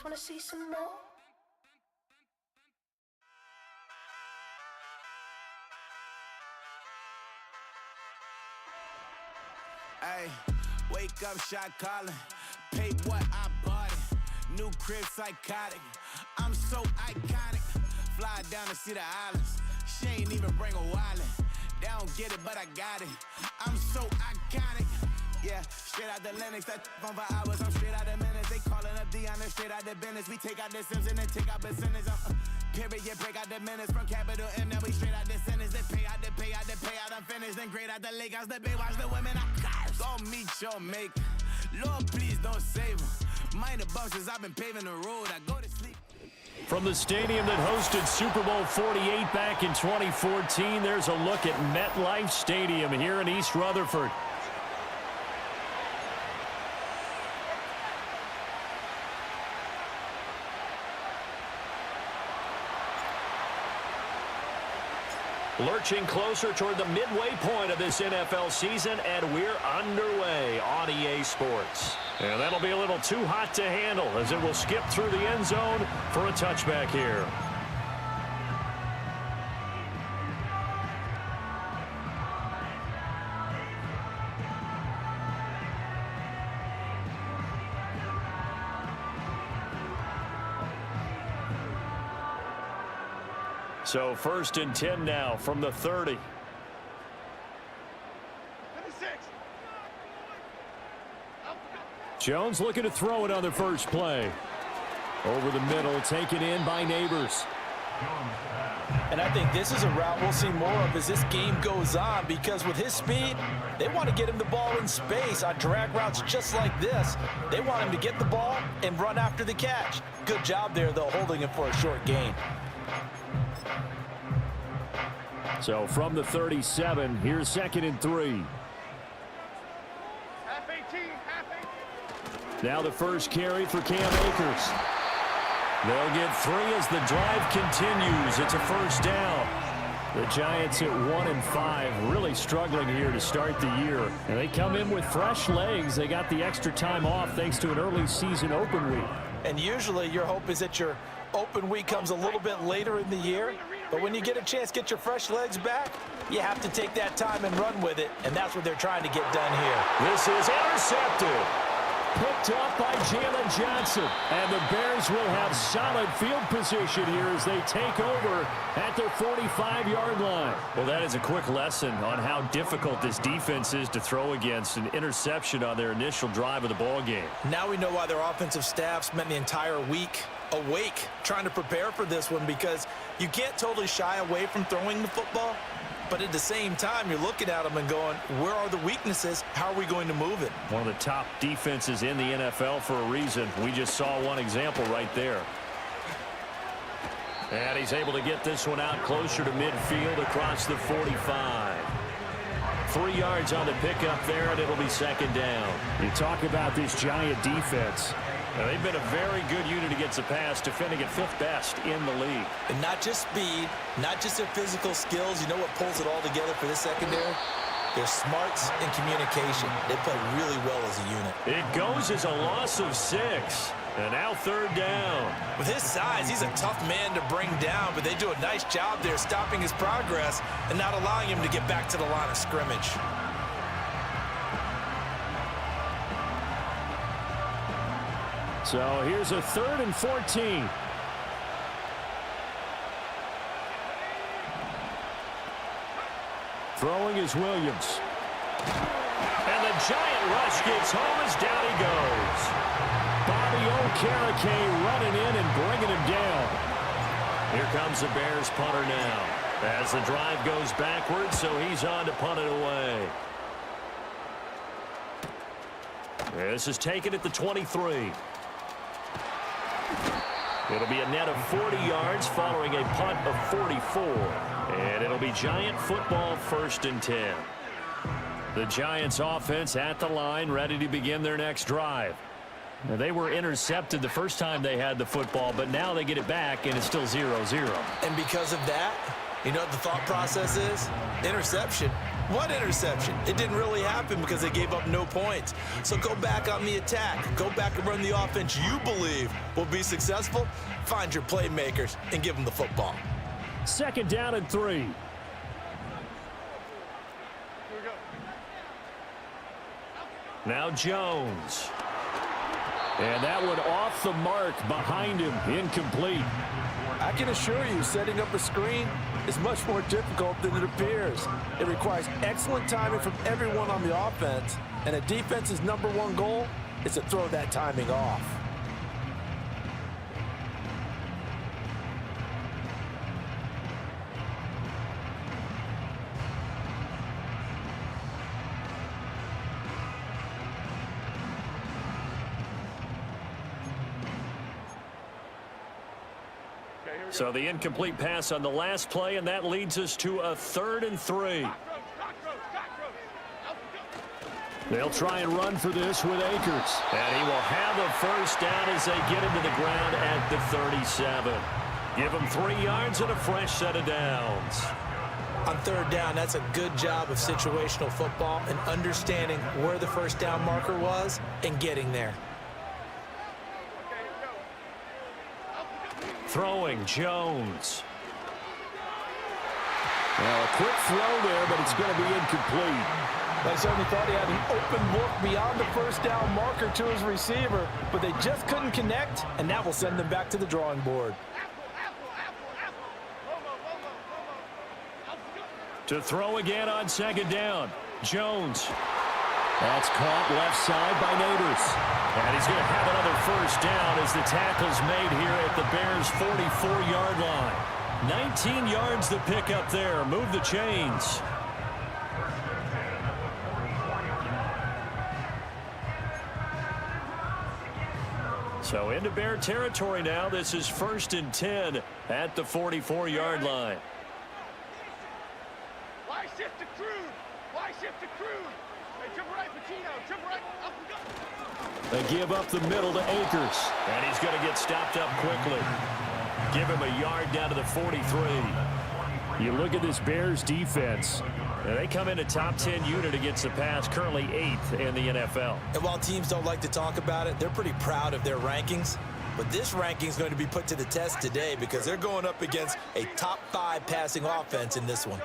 just wanna see some more. Ay, wake up, shot calling. Pay what I bought it. New crib psychotic. I'm so iconic. Fly down to see the islands. She ain't even bring a wallet. They don't get it, but I got it. I'm so iconic. Yeah, straight out the Linux, that on for hours, I'm straight out the minutes. They calling up Deanna, straight out the business. We take out the Sims and then take out percentage. Period, break out the minutes from capital M, now we straight out the sentence. They pay out, I'm finished. Then grade out the Lakers, the bay, watch the women, I got it. Go meet your mate. Lord, please don't save them. Minor bumps as I've been paving the road, I go to sleep. From the stadium that hosted Super Bowl 48 back in 2014, there's a look at MetLife Stadium here in East Rutherford. Lurching closer toward the midway point of this NFL season, and we're underway on EA Sports. And that'll be a little too hot to handle as it will skip through the end zone for a touchback here. So 1st and 10 now from the 30. Jones looking to throw it on the first play. Over the middle, taken in by Neighbors. And I think this is a route we'll see more of as this game goes on, because with his speed, they want to get him the ball in space on drag routes just like this. They want him to get the ball and run after the catch. Good job there, though, holding him for a short gain. So from the 37, here's 2nd and 3. Now the first carry for Cam Akers. They'll get 3 as the drive continues. It's a first down. The Giants at 1-5, really struggling here to start the year. And they come in with fresh legs. They got the extra time off thanks to an early season open week. And usually your hope is that your open week comes a little bit later in the year. But when you get a chance to get your fresh legs back, you have to take that time and run with it. And that's what they're trying to get done here. This is intercepted. Picked up by Jalen Johnson. And the Bears will have solid field position here as they take over at their 45-yard line. Well, that is a quick lesson on how difficult this defense is to throw against. An interception on their initial drive of the ball game. Now we know why their offensive staff spent the entire week awake trying to prepare for this one, because you can't totally shy away from throwing the football. But at the same time, you're looking at them and going, where are the weaknesses? How are we going to move it? One of the top defenses in the NFL for a reason. We just saw one example right there. And he's able to get this one out closer to midfield across the 45. 3 yards on the pickup there, and it'll be 2nd down. You talk about this Giant defense. Now, they've been a very good unit against the pass, defending at 5th best in the league. And not just speed, not just their physical skills. You know what pulls it all together for this secondary? Their smarts and communication. They play really well as a unit. It goes as a loss of 6. And now 3rd down. With his size, he's a tough man to bring down, but they do a nice job there stopping his progress and not allowing him to get back to the line of scrimmage. So here's a 3rd and 14. Throwing is Williams. And the Giant rush gets home as down he goes. Bobby Okereke running in and bringing him down. Here comes the Bears punter now. As the drive goes backwards, so he's on to punt it away. This is taken at the 23. It'll be a net of 40 yards following a punt of 44. And it'll be Giant football 1st and 10. The Giants offense at the line, ready to begin their next drive. Now, they were intercepted the first time they had the football, but now they get it back, and it's still 0-0. And because of that, you know what the thought process is? Interception. What interception? It didn't really happen because they gave up no points. So go back on the attack. Go back and run the offense you believe will be successful. Find your playmakers and give them the football. 2nd down and 3. Now Jones. And that one off the mark behind him, incomplete. I can assure you, setting up a screen is much more difficult than it appears. It requires excellent timing from everyone on the offense, and a defense's #1 goal is to throw that timing off. So the incomplete pass on the last play, and that leads us to a 3rd and 3. They'll try and run for this with Akers. And he will have a 1st down as they get into the ground at the 37. Give him 3 yards and a fresh set of downs. On 3rd down, that's a good job of situational football and understanding where the 1st down marker was and getting there. Throwing, Jones. Well, a quick throw there, but it's going to be incomplete. They certainly thought he had an open look beyond the 1st down marker to his receiver, but they just couldn't connect, and that will send them back to the drawing board. To throw again on 2nd down, Jones. That's caught left side by Neighbors. And he's going to have another 1st down as the tackle's made here at the Bears' 44-yard line. 19 yards to pick up there. Move the chains. So into Bear territory now. This is 1st and 10 at the 44-yard line. Why shift to Crude? Why shift to Crude? Hey, jump right, Patino. Jump right. Up we go. They give up the middle to Akers. And he's going to get stopped up quickly. Give him a yard down to the 43. You look at this Bears defense. They come in a top 10 unit against the pass, currently 8th in the NFL. And while teams don't like to talk about it, they're pretty proud of their rankings. But this ranking is going to be put to the test today because they're going up against a top 5 passing offense in this one.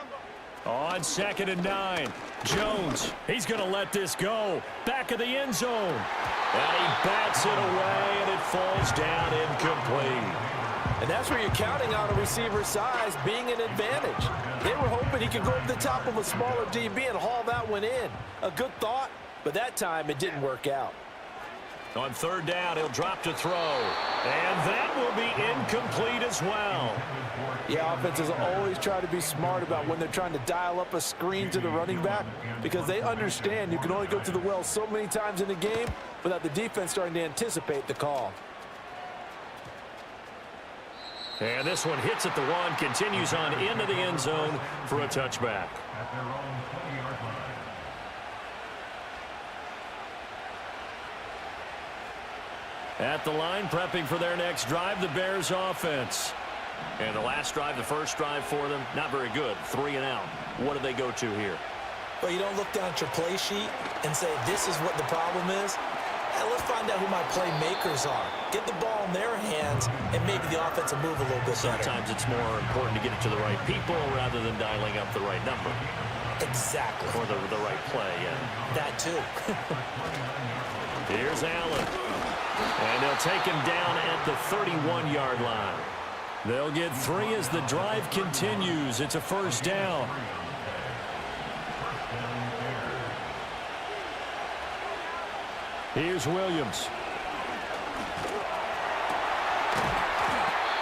On 2nd and 9, Jones, he's going to let this go. Back of the end zone. And he bats it away, and it falls down incomplete. And that's where you're counting on a receiver's size being an advantage. They were hoping he could go over the top of a smaller DB and haul that one in. A good thought, but that time it didn't work out. On 3rd down, he'll drop to throw. And that will be incomplete as well. Yeah, offenses always try to be smart about when they're trying to dial up a screen to the running back because they understand you can only go to the well so many times in a game without the defense starting to anticipate the call. And this one hits at the 1, continues on into the end zone for a touchback. At the line, prepping for their next drive, the Bears offense. And the last drive, the first drive for them, not very good. 3 and out. What do they go to here? Well, you don't look down at your play sheet and say, this is what the problem is. Let's find out who my playmakers are. Get the ball in their hands, and maybe the offense will move a little bit better. Sometimes it's more important to get it to the right people rather than dialing up the right number. Exactly. Or the right play, yeah. That too. Here's Allen. And they'll take him down at the 31-yard line. They'll get 3 as the drive continues. It's a 1st down. Here's Williams.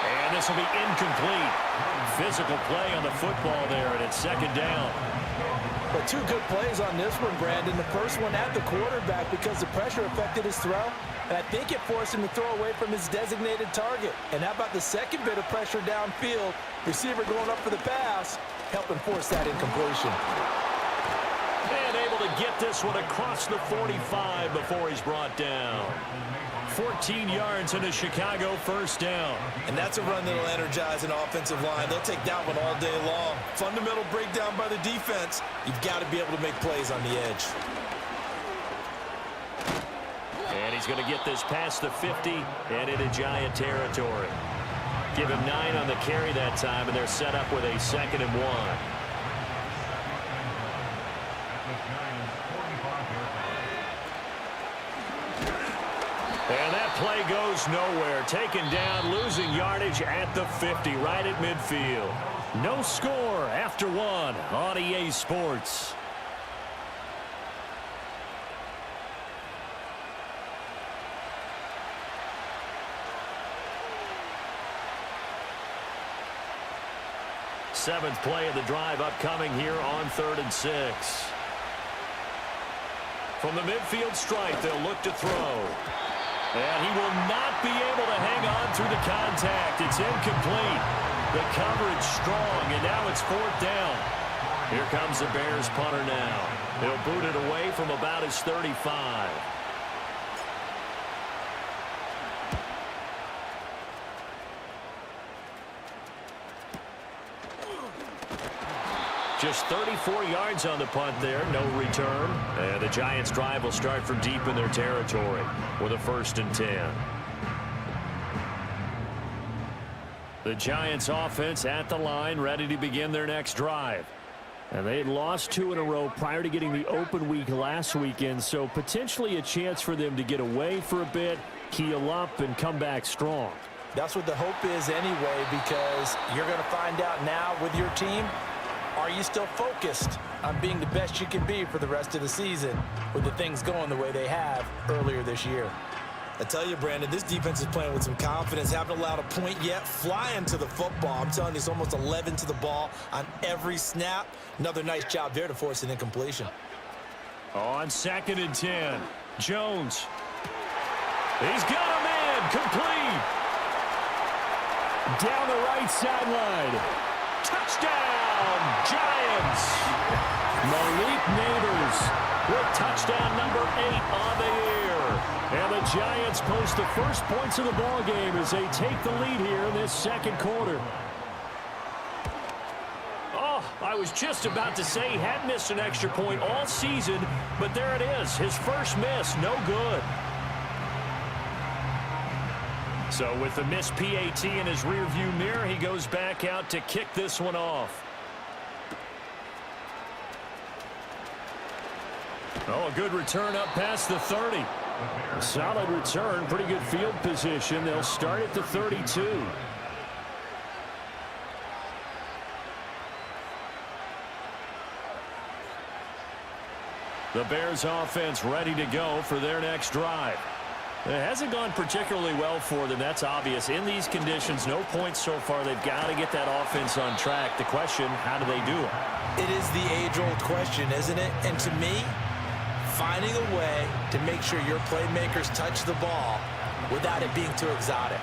And this will be incomplete. Physical play on the football there, and it's 2nd down. But 2 good plays on this one, Brandon. The first one at the quarterback because the pressure affected his throw. And I think it forced him to throw away from his designated target. And how about the second bit of pressure downfield? Receiver going up for the pass, helping force that incompletion. And able to get this one across the 45 before he's brought down. 14 yards in a Chicago 1st down. And that's a run that'll energize an offensive line. They'll take that one all day long. Fundamental breakdown by the defense. You've got to be able to make plays on the edge. And he's going to get this past the 50 and into Giant territory. Give him 9 on the carry that time, and they're set up with a 2nd and 1. And that play goes nowhere. Taken down, losing yardage at the 50, right at midfield. No score after 1 on EA Sports. Seventh play of the drive upcoming here on 3rd and 6. From the midfield stripe, they'll look to throw. And he will not be able to hang on through the contact. It's incomplete. The coverage strong, and now it's 4th down. Here comes the Bears punter now. He'll boot it away from about his 35. Just 34 yards on the punt there, no return. And the Giants' drive will start from deep in their territory with a 1st and 10. The Giants' offense at the line, ready to begin their next drive. And they had lost 2 in a row prior to getting the open week last weekend, so potentially a chance for them to get away for a bit, heal up, and come back strong. That's what the hope is anyway, because you're going to find out now with your team, are you still focused on being the best you can be for the rest of the season with the things going the way they have earlier this year? I tell you, Brandon, this defense is playing with some confidence. Haven't allowed a point yet. Flying to the football. I'm telling you, it's almost 11 to the ball on every snap. Another nice job there to force an incompletion. On 2nd and 10, Jones. He's got a man, complete. Down the right sideline. Touchdown, Giants. Malik Neighbors with touchdown number 8 on the air. And the Giants post the first points of the ball game as they take the lead here in this 2nd quarter. Oh, I was just about to say he hadn't missed an extra point all season, but there it is. His first miss, no good. So with the missed PAT in his rearview mirror, he goes back out to kick this one off. Oh, a good return up past the 30. A solid return, pretty good field position. They'll start at the 32. The Bears offense ready to go for their next drive. It hasn't gone particularly well for them. That's obvious. In these conditions, no points so far. They've got to get that offense on track. The question, how do they do it? It is the age-old question, isn't it? And to me, finding a way to make sure your playmakers touch the ball without it being too exotic.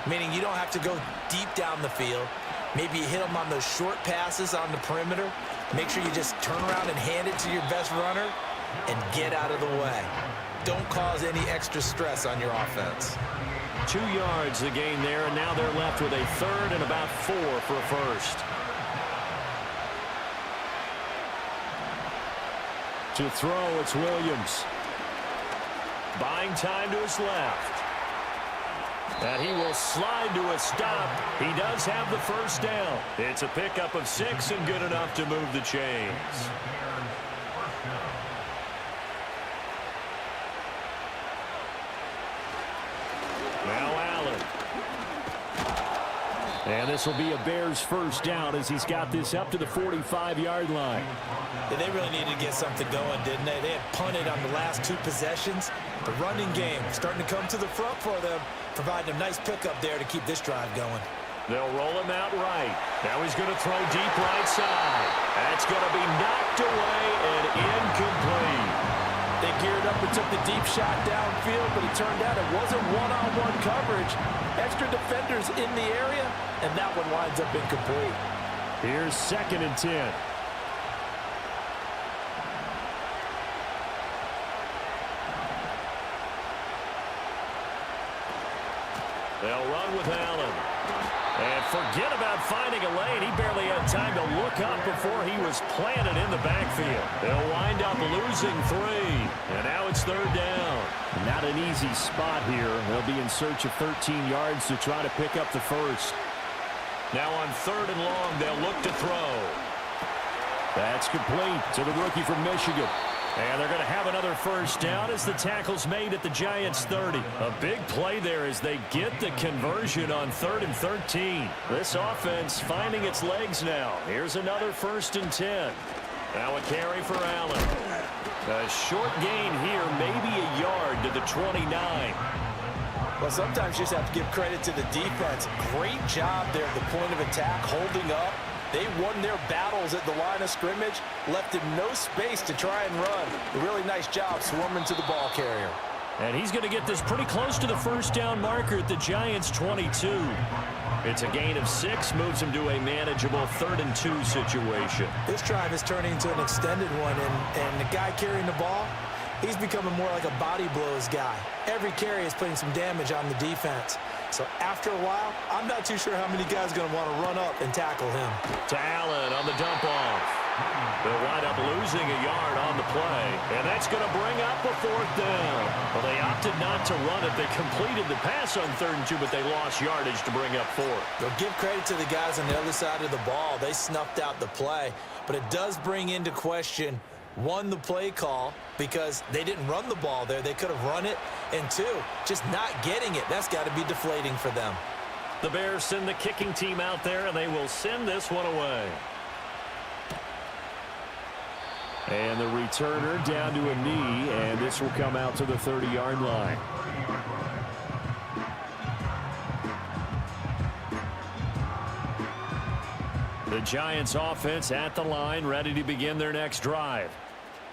Meaning you don't have to go deep down the field. Maybe you hit them on those short passes on the perimeter. Make sure you just turn around and hand it to your best runner and get out of the way. Don't cause any extra stress on your offense. 2 yards the gain there, and now they're left with a 3rd and about 4 for a first. To throw, it's Williams. Buying time to his left. And he will slide to a stop. He does have the first down. It's a pickup of 6 and good enough to move the chains. Now Allen. And this will be a Bears first down as he's got this up to the 45-yard line. Yeah, they really needed to get something going, didn't they? They had punted on the last 2 possessions. The running game starting to come to the front for them, providing a nice pickup there to keep this drive going. They'll roll him out right. Now he's going to throw deep right side. That's going to be knocked away and incomplete. They geared up and took the deep shot downfield, but it turned out it wasn't one-on-one coverage. Extra defenders in the area, and that one winds up incomplete. Here's 2nd and 10. They'll run with Allen. And forget about finding a lane. He barely had time to look up before he was planted in the backfield. They'll wind up losing 3. And now it's 3rd down. Not an easy spot here. They'll be in search of 13 yards to try to pick up the first. Now on 3rd and long, they'll look to throw. That's complete to the rookie from Michigan. And they're going to have another first down as the tackle's made at the Giants' 30. A big play there as they get the conversion on 3rd and 13. This offense finding its legs now. Here's another 1st and 10. Now a carry for Allen. A short gain here, maybe a yard to the 29. Well, sometimes you just have to give credit to the defense. Great job there at the point of attack, holding up. They won their battles at the line of scrimmage, left him no space to try and run. A really nice job swarming to the ball carrier. And he's going to get this pretty close to the first down marker at the Giants' 22. It's a gain of 6, moves him to a manageable 3rd and 2 situation. This drive is turning into an extended one, and the guy carrying the ball, he's becoming more like a body blows guy. Every carry is putting some damage on the defense. So after a while, I'm not too sure how many guys are going to want to run up and tackle him. To Allen on the dump off. They'll wind up losing a yard on the play, and that's going to bring up a 4th down. Well, they opted not to run it. They completed the pass on 3rd and 2, but they lost yardage to bring up 4th. They'll give credit to the guys on the other side of the ball. They snuffed out the play, but it does bring into question, 1, the play call, because they didn't run the ball there. They could have run it. And 2, just not getting it. That's got to be deflating for them. The Bears send the kicking team out there, and they will send this one away. And the returner down to a knee, and this will come out to the 30-yard line. The Giants offense at the line, ready to begin their next drive.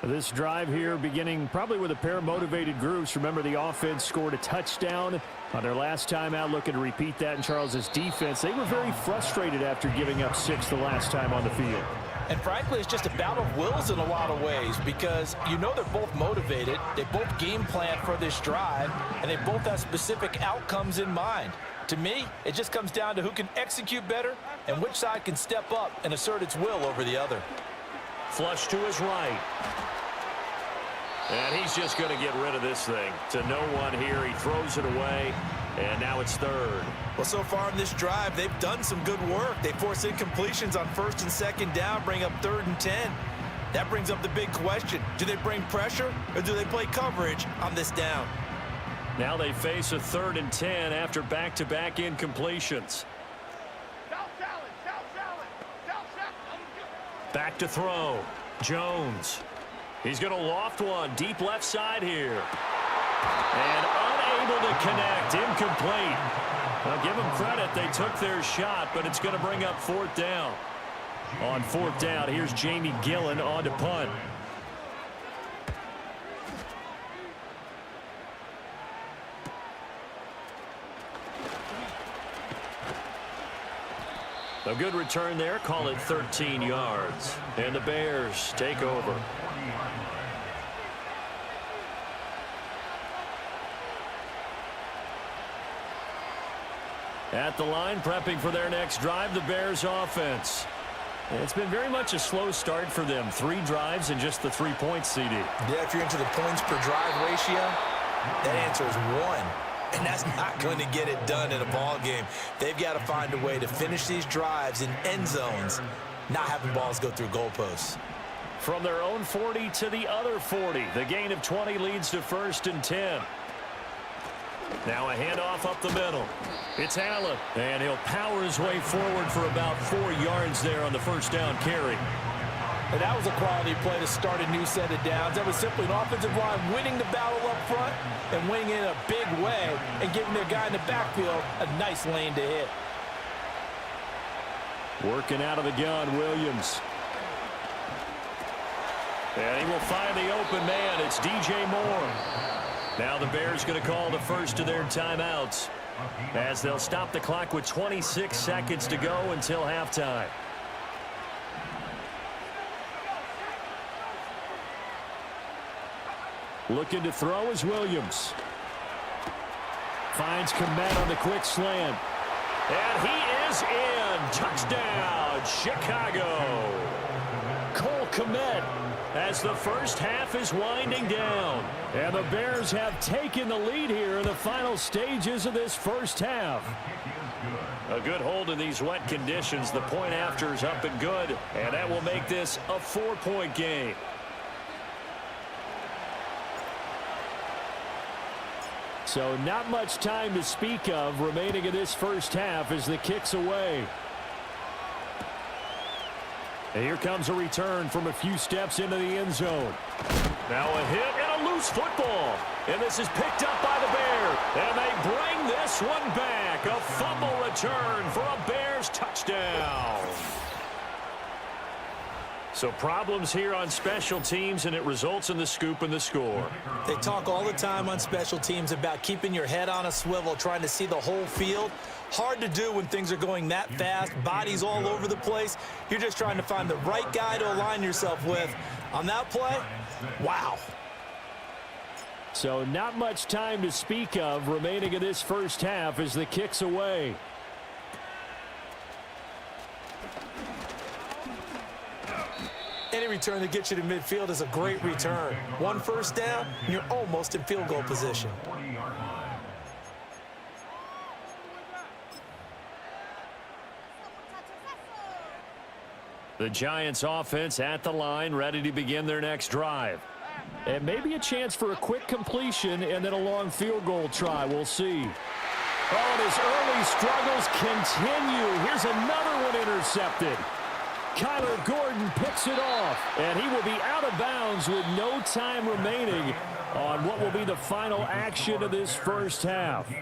This drive here beginning probably with a pair of motivated groups. Remember, the offense scored a touchdown on their last time out, looking to repeat that in Charles's defense. They were very frustrated after giving up 6 the last time on the field. And frankly, it's just a battle of wills in a lot of ways, because you know they're both motivated. They both game plan for this drive, and they both have specific outcomes in mind. To me, it just comes down to who can execute better and which side can step up and assert its will over the other. Flush to his right. And he's just going to get rid of this thing. To no one here. He throws it away. And now it's 3rd. Well, so far in this drive, they've done some good work. They force incompletions on 1st and 2nd down, bring up 3rd and 10. That brings up the big question. Do they bring pressure or do they play coverage on this down? Now they face a 3rd and 10 after back-to-back incompletions. Back to throw. Jones. He's going to loft one deep left side here. And unable to connect. Incomplete. Now give them credit. They took their shot, but it's going to bring up 4th down. On 4th down, here's Jamie Gillen on to punt. A good return there. Call it 13 yards. And the Bears take over. At the line, prepping for their next drive, the Bears offense. It's been very much a slow start for them. 3 drives and just the 3 points, CD. Yeah, if you're into the points per drive ratio, that answer is 1. And that's not going to get it done in a ball game. They've got to find a way to finish these drives in end zones, not having balls go through goalposts. From their own 40 to the other 40. The gain of 20 leads to 1st and 10. Now a handoff up the middle. It's Allen, and he'll power his way forward for about 4 yards there on the 1st down carry. And that was a quality play to start a new set of downs. That was simply an offensive line winning the battle up front and winning in a big way and giving their guy in the backfield a nice lane to hit. Working out of the gun, Williams. And he will find the open man. It's DJ Moore. Now the Bears going to call the first of their timeouts as they'll stop the clock with 26 seconds to go until halftime. Looking to throw is Williams. Finds Komet on the quick slant. And he is in. Touchdown, Chicago. Cole Kmet as the first half is winding down. And the Bears have taken the lead here in the final stages of this first half. A good hold in these wet conditions. The point after is up and good, and that will make this a 4-point game. So not much time to speak of remaining in this first half as the kick's away. And here comes a return from a few steps into the end zone. Now a hit and a loose football. And this is picked up by the Bears. And they bring this one back. A fumble return for a Bears touchdown. So problems here on special teams, and it results in the scoop and the score. They talk all the time on special teams about keeping your head on a swivel, trying to see the whole field. Hard to do when things are going that fast, bodies all over the place. You're just trying to find the right guy to align yourself with. On that play, wow. So not much time to speak of remaining in this first half as the kick's away. Any return that gets you to midfield is a great return. One first down, and you're almost in field goal position. The Giants offense at the line, ready to begin their next drive. And maybe a chance for a quick completion and then a long field goal try. We'll see. Oh, and his early struggles continue. Here's another one intercepted. Kyler Gordon picks it off, and he will be out of bounds with no time remaining on what will be the final action of this first half.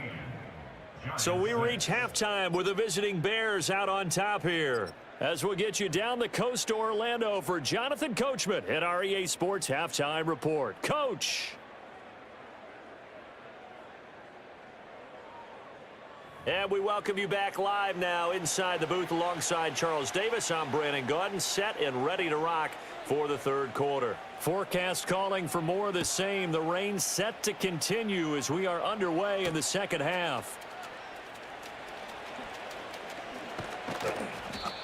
So we reach halftime with the visiting Bears out on top here. As we'll get you down the coast to Orlando for Jonathan Coachman at our EA Sports Halftime Report. Coach. And we welcome you back live now inside the booth alongside Charles Davis. I'm Brandon Gaudin, set and ready to rock for the third quarter. Forecast calling for more of the same. The rain set to continue as we are underway in the second half.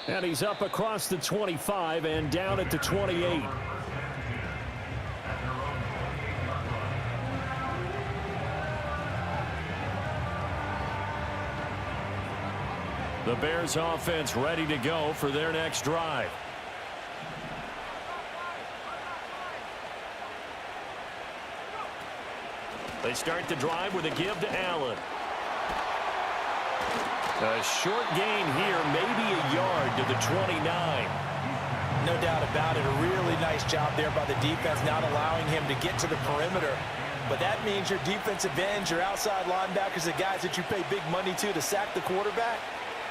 And he's up across the 25 and down at the 28. The Bears offense ready to go for their next drive. They start the drive with a give to Allen. A short gain here, maybe a yard to the 29. No doubt about it. A really nice job there by the defense, not allowing him to get to the perimeter. But that means your defensive ends, your outside linebackers, the guys that you pay big money to sack the quarterback,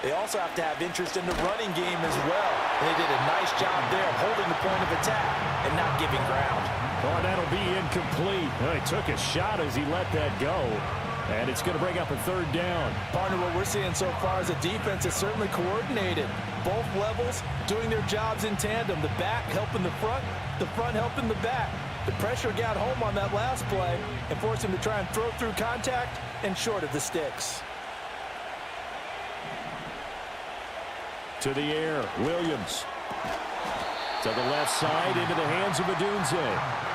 they also have to have interest in the running game as well. And they did a nice job there of holding the point of attack and not giving ground. Oh, that'll be incomplete. He took a shot as he let that go. And it's going to bring up a third down. Partner, what we're seeing so far is a defense that's certainly coordinated. Both levels doing their jobs in tandem. The back helping the front helping the back. The pressure got home on that last play and forced him to try and throw through contact and short of the sticks. To the air, Williams. To the left side, into the hands of Odunze.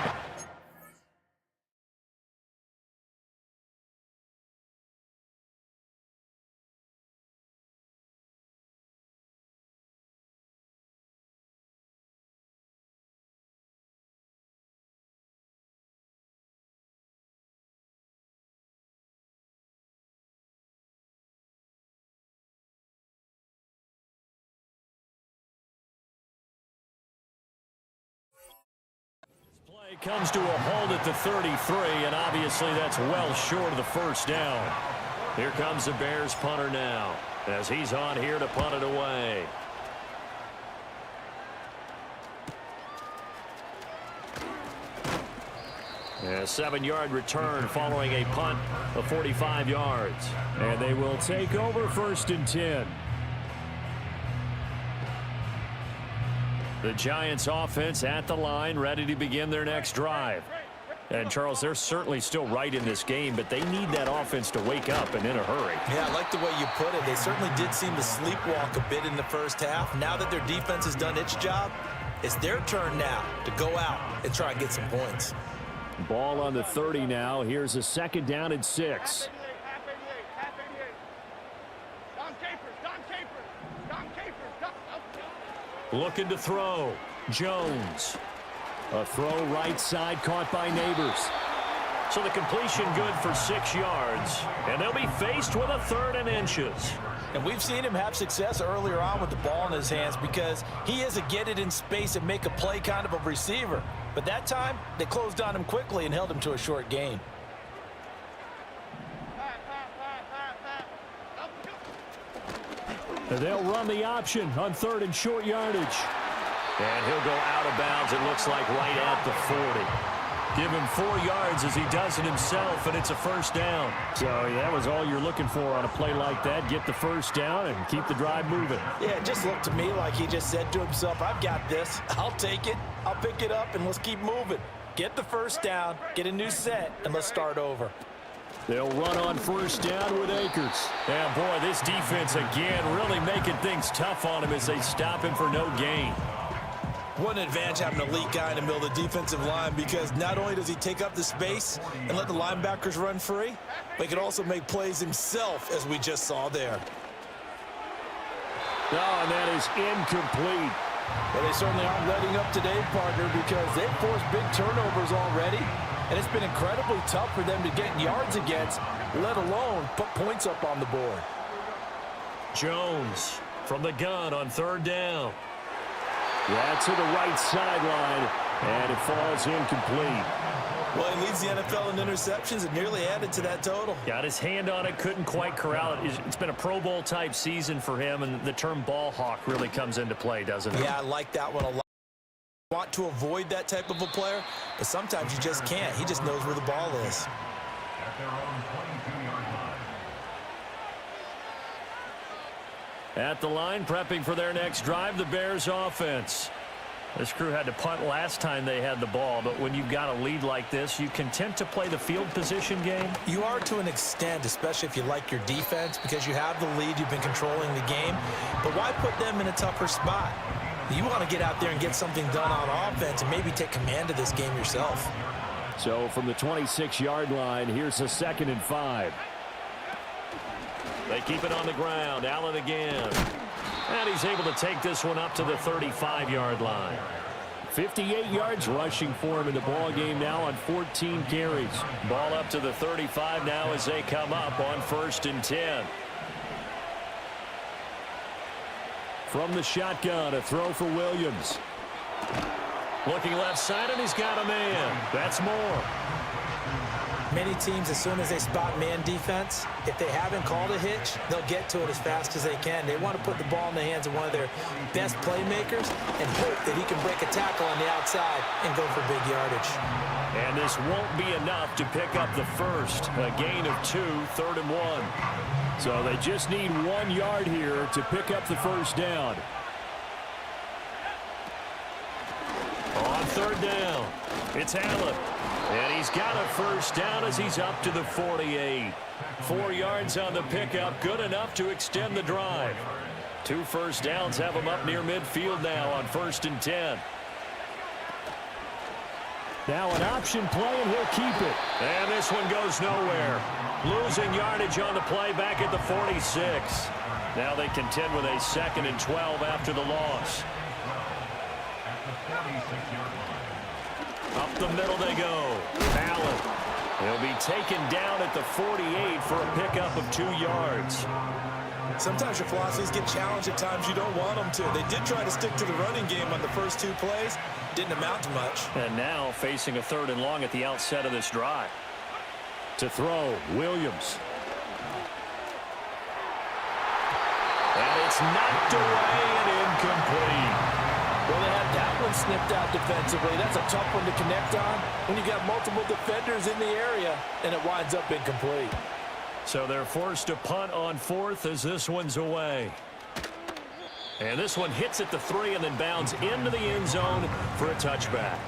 Comes to a halt at the 33, and obviously that's well short of the first down. Here comes the Bears punter now, as he's on here to punt it away. A 7-yard return following a punt of 45 yards. And they will take over 1st and 10. The Giants offense at the line, ready to begin their next drive. And, Charles, they're certainly still right in this game, but they need that offense to wake up and in a hurry. Yeah, I like the way you put it. They certainly did seem to sleepwalk a bit in the first half. Now that their defense has done its job, it's their turn now to go out and try and get some points. Ball on the 30 now. Here's a 2nd down and 6. Half 88. Don Capers. Looking to throw. Jones. A throw right side caught by Neighbors. So the completion good for 6 yards. And they'll be faced with a 3rd and inches. And we've seen him have success earlier on with the ball in his hands because he is a get it in space and make a play kind of a receiver. But that time, they closed on him quickly and held him to a short gain. And they'll run the option on 3rd and short yardage. And he'll go out of bounds, it looks like, right at the 40. Give him 4 yards as he does it himself, and it's a 1st down. So that was all you're looking for on a play like that. Get the 1st down and keep the drive moving. Yeah, it just looked to me like he just said to himself, I've got this. I'll take it. I'll pick it up, and let's keep moving. Get the 1st down, get a new set, and let's start over. They'll run on 1st down with Akers. And, boy, this defense, again, really making things tough on him as they stop him for no gain. What an advantage having an elite guy in the middle of the defensive line, because not only does he take up the space and let the linebackers run free, but he can also make plays himself, as we just saw there. Oh, and that is incomplete. Well, they certainly aren't letting up today, partner, because they've forced big turnovers already, and it's been incredibly tough for them to get yards against, let alone put points up on the board. Jones from the gun on 3rd down. That's to the right sideline, and it falls incomplete. Well, he leads the NFL in interceptions and nearly added to that total. Got his hand on it, couldn't quite corral it. It's been a Pro Bowl-type season for him, and the term ball hawk really comes into play, doesn't it? Yeah, I like that one a lot. Want to avoid that type of a player, but sometimes you just can't. He just knows where the ball is. At the line, prepping for their next drive, the Bears offense. This crew had to punt last time they had the ball, but when you've got a lead like this, you content to play the field position game? You are to an extent, especially if you like your defense, because you have the lead, you've been controlling the game. But why put them in a tougher spot? You want to get out there and get something done on offense and maybe take command of this game yourself. So from the 26-yard line, here's a 2nd and 5. They keep it on the ground. Allen again. And he's able to take this one up to the 35-yard line. 58 yards rushing for him in the ball game now on 14 carries. Ball up to the 35 now as they come up on 1st and 10. From the shotgun, a throw for Williams. Looking left side, and he's got a man. That's Moore. Many teams, as soon as they spot man defense, if they haven't called a hitch, they'll get to it as fast as they can. They want to put the ball in the hands of one of their best playmakers and hope that he can break a tackle on the outside and go for big yardage. And this won't be enough to pick up the first. A gain of 2, 3rd and 1. So they just need 1 yard here to pick up the 1st down. On 3rd down, it's Allen. And he's got a 1st down as he's up to the 48. 4 yards on the pickup, good enough to extend the drive. 2 1st downs have him up near midfield now on 1st and 10. Now an option play, and he'll keep it. And this one goes nowhere. Losing yardage on the play back at the 46. Now they contend with a 2nd and 12 after the loss. Up the middle they go. Allen. He'll be taken down at the 48 for a pickup of 2 yards. Sometimes your philosophies get challenged at times you don't want them to. They did try to stick to the running game on the first 2 plays. Didn't amount to much. And now facing a 3rd and long at the outset of this drive. To throw, Williams. And it's knocked away and incomplete. Well, they had that one snipped out defensively. That's a tough one to connect on when you got multiple defenders in the area, and it winds up incomplete. So they're forced to punt on 4th as this one's away. And this one hits at the 3 and then bounds into the end zone for a touchback.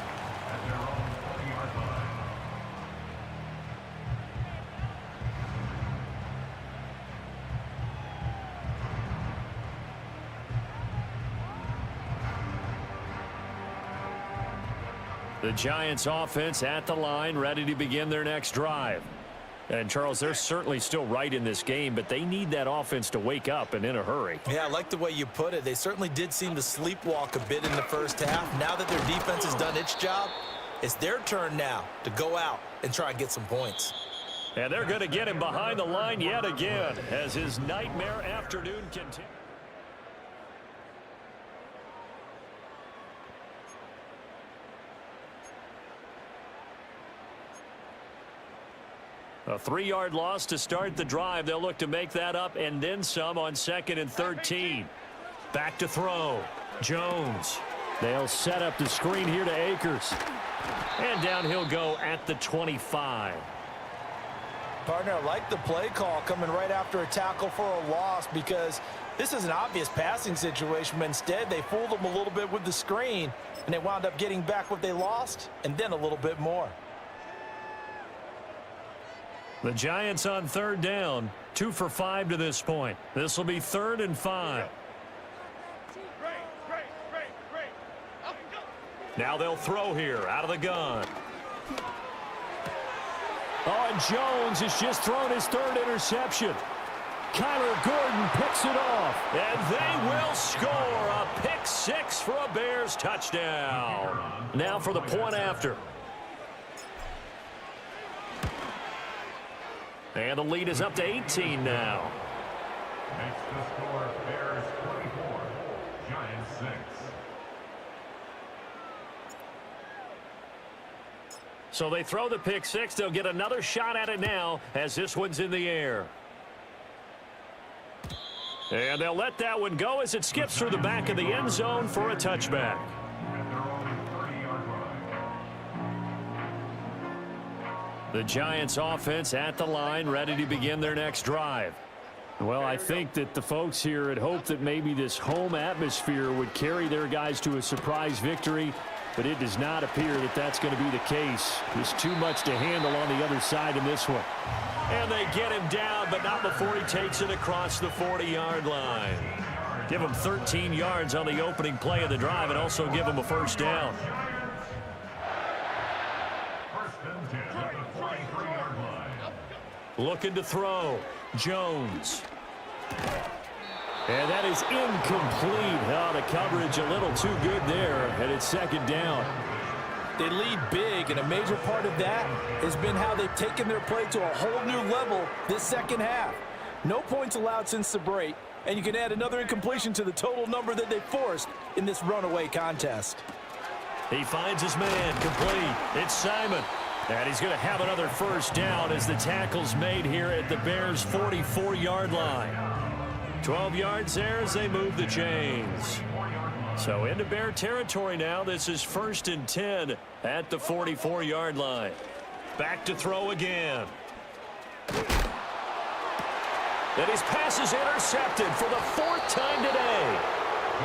The Giants offense at the line, ready to begin their next drive. And, Charles, they're certainly still right in this game, but they need that offense to wake up and in a hurry. Yeah, I like the way you put it. They certainly did seem to sleepwalk a bit in the first half. Now that their defense has done its job, it's their turn now to go out and try and get some points. And they're going to get him behind the line yet again as his nightmare afternoon continues. A 3-yard loss to start the drive. They'll look to make that up and then some on 2nd and 13. Back to throw. Jones. They'll set up the screen here to Akers. And down he'll go at the 25. Partner, I like the play call coming right after a tackle for a loss because this is an obvious passing situation, but instead they fooled them a little bit with the screen, and they wound up getting back what they lost and then a little bit more. The Giants on 3rd down, 2 for 5 to this point. This will be 3rd and 5. Now they'll throw here out of the gun. Oh, and Jones has just thrown his 3rd interception. Kyler Gordon picks it off, and they will score a pick 6 for a Bears touchdown. Now for the point after. And the lead is up to 18 now. Next to score, Bears 24, Giants 6. So they throw the pick 6. They'll get another shot at it now as this one's in the air. And they'll let that one go as it skips through the back of the end zone for a touchback. The Giants offense at the line, ready to begin their next drive. Well, I think that the folks here had hoped that maybe this home atmosphere would carry their guys to a surprise victory, but it does not appear that that's going to be the case. There's too much to handle on the other side in this one. And they get him down, but not before he takes it across the 40-yard line. Give him 13 yards on the opening play of the drive and also give him a first down. Looking to throw. Jones. And that is incomplete. Oh, the coverage a little too good there, and it's 2nd down. They lead big, and a major part of that has been how they've taken their play to a whole new level this second half. No points allowed since the break, and you can add another incompletion to the total number that they forced in this runaway contest. He finds his man complete. It's Simon. And he's going to have another first down as the tackle's made here at the Bears' 44-yard line. 12 yards there as they move the chains. So into Bear territory now. This is 1st and 10 at the 44-yard line. Back to throw again. And his pass is intercepted for the 4th time today.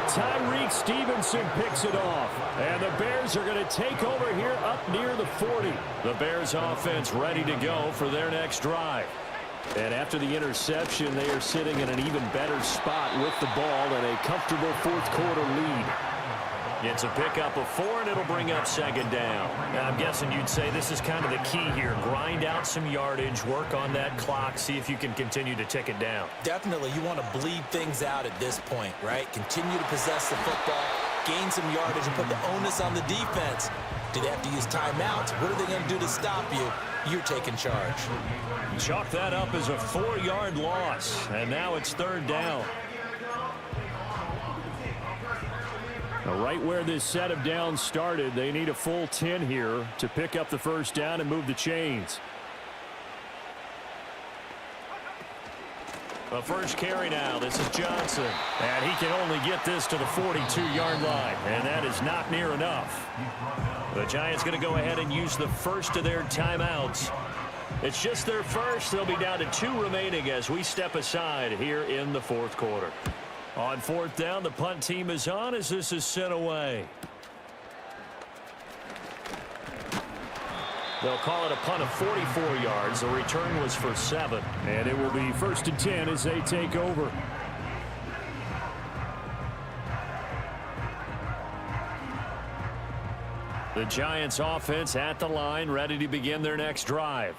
Tyreek Stevenson picks it off, and the Bears are going to take over here up near the 40. The Bears offense ready to go for their next drive. And after the interception, they are sitting in an even better spot with the ball and a comfortable 4th quarter lead. It's a pickup of 4, and it'll bring up 2nd down. Now, I'm guessing you'd say this is kind of the key here. Grind out some yardage, work on that clock, see if you can continue to tick it down. Definitely, you want to bleed things out at this point, right? Continue to possess the football, gain some yardage, and put the onus on the defense. Do they have to use timeouts? What are they going to do to stop you? You're taking charge. Chalk that up as a 4-yard loss, and now it's 3rd down. Right where this set of downs started, they need a full 10 here to pick up the first down and move the chains. The first carry now. This is Johnson. And he can only get this to the 42-yard line, and that is not near enough. The Giants going to go ahead and use the first of their timeouts. It's just their first. They'll be down to 2 remaining as we step aside here in the 4th quarter. On 4th down, the punt team is on as this is sent away. They'll call it a punt of 44 yards. The return was for 7. And it will be 1st and 10 as they take over. The Giants offense at the line, ready to begin their next drive.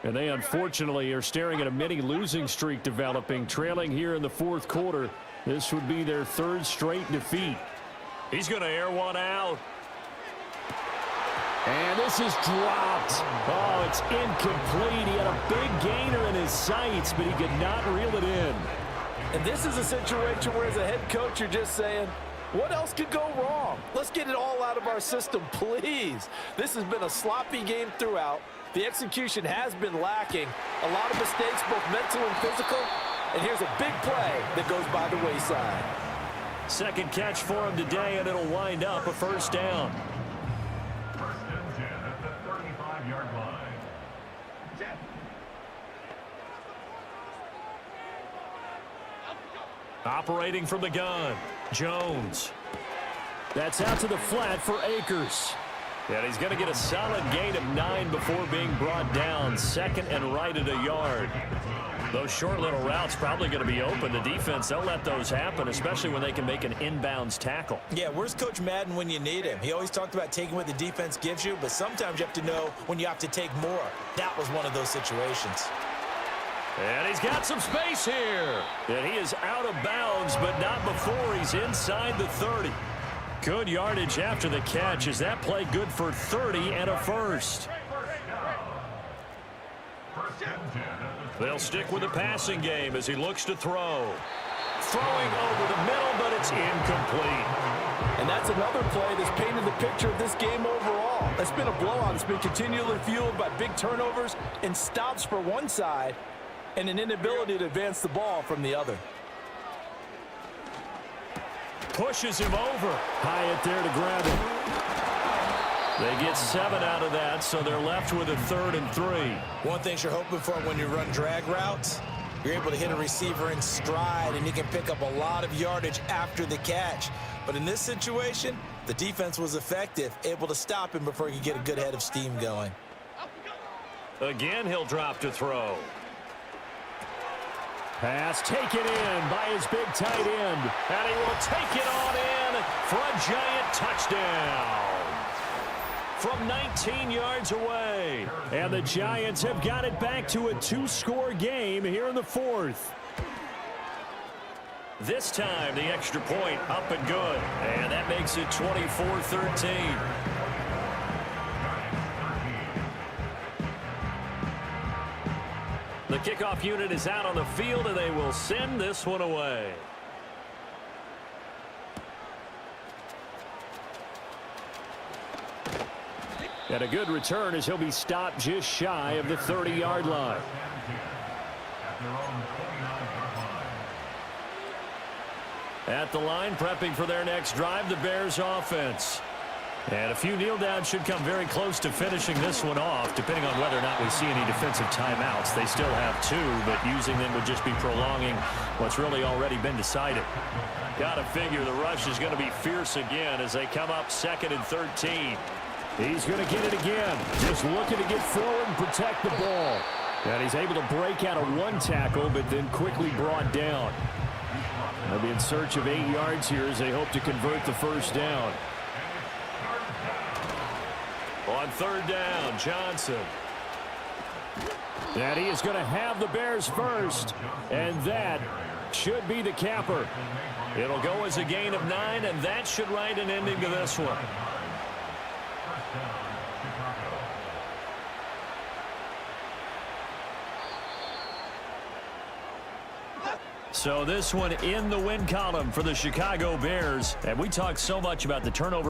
And they unfortunately are staring at a mini losing streak developing, trailing here in the fourth quarter. This would be their third straight defeat. He's going to air one out. And this is dropped. Oh, it's incomplete. He had a big gainer in his sights, but he could not reel it in. And this is a situation where as a head coach, you're just saying, what else could go wrong? Let's get it all out of our system, please. This has been a sloppy game throughout. The execution has been lacking. A lot of mistakes, both mental and physical. And here's a big play that goes by the wayside. Second catch for him today, and it'll wind up a first down. First and 10 at the 35-yard line. Operating from the gun, Jones. That's out to the flat for Akers. And he's going to get a solid gain of 9 before being brought down. Second and right at a yard. Those short little routes probably going to be open. The defense, they'll let those happen, especially when they can make an inbounds tackle. Yeah, where's Coach Madden when you need him? He always talked about taking what the defense gives you, but sometimes you have to know when you have to take more. That was one of those situations. And he's got some space here. And he is out of bounds, but not before he's inside the 30. Good yardage after the catch. Is that play good for 30 and a first? They'll stick with the passing game as he looks to throw. Throwing over the middle, but it's incomplete. And that's another play that's painted the picture of this game overall. It's been a blowout. It's been continually fueled by big turnovers and stops for one side and an inability to advance the ball from the other. Pushes him over. Hyatt there to grab it. They get 7 out of that, so they're left with a 3rd and 3. One thing you're hoping for when you run drag routes, you're able to hit a receiver in stride, and you can pick up a lot of yardage after the catch. But in this situation, the defense was effective, able to stop him before he could get a good head of steam going. Again, he'll drop to throw. Pass taken in by his big tight end. And he will take it on in for a giant touchdown from 19 yards away. And the Giants have got it back to a 2-score game here in the fourth. This time, the extra point up and good. And that makes it 24-13. The kickoff unit is out on the field, and they will send this one away. And a good return as he'll be stopped just shy of the 30-yard line. At the line, prepping for their next drive, the Bears offense. And a few kneel downs should come very close to finishing this one off, depending on whether or not we see any defensive timeouts. They still have 2, but using them would just be prolonging what's really already been decided. Got to figure the rush is going to be fierce again as they come up 2nd and 13. He's going to get it again, just looking to get forward and protect the ball. And he's able to break out of 1 tackle, but then quickly brought down. They'll be in search of 8 yards here as they hope to convert the first down. On 3rd down, Johnson. And he is going to have the Bears first. And that should be the capper. It'll go as a gain of 9, and that should write an ending to this one. So this one in the win column for the Chicago Bears. And we talked so much about the turnover.